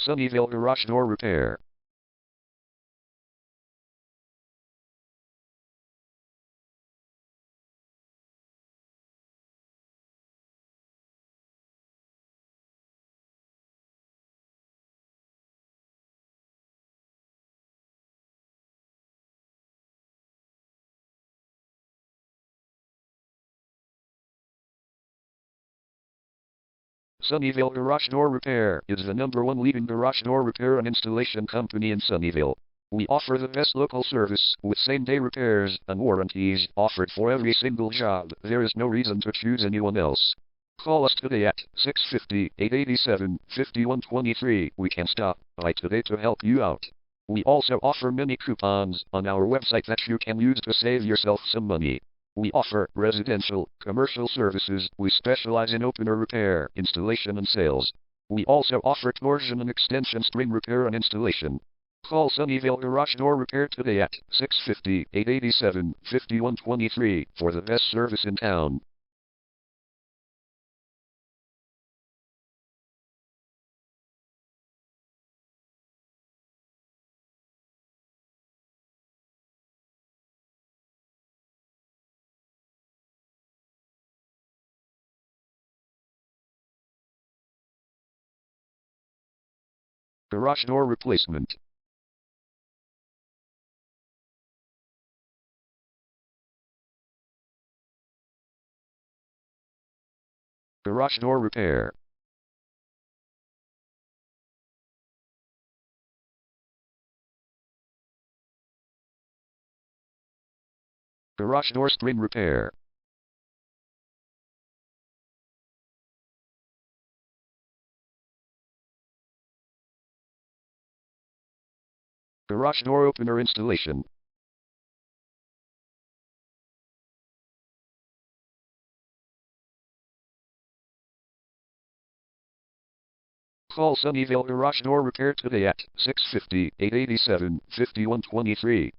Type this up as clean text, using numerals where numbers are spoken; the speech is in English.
Sunnyvale Garage Door Repair. Sunnyvale Garage Door Repair is the #1 leading garage door repair and installation company in Sunnyvale. We offer the best local service with same-day repairs and warranties offered for every single job. There is no reason to choose anyone else. Call us today at 650-887-5123. We can stop by today to help you out. We also offer many coupons on our website that you can use to save yourself some money. We offer residential, commercial services. We specialize in opener repair, installation and sales. We also offer torsion and extension string repair and installation. Call Sunnyvale Garage Door Repair today at 650-887-5123 for the best service in town. Garage door replacement. Garage door repair. Garage door string repair. Garage door opener installation. Call Sunnyvale Garage Door Repair today at 650-887-5123.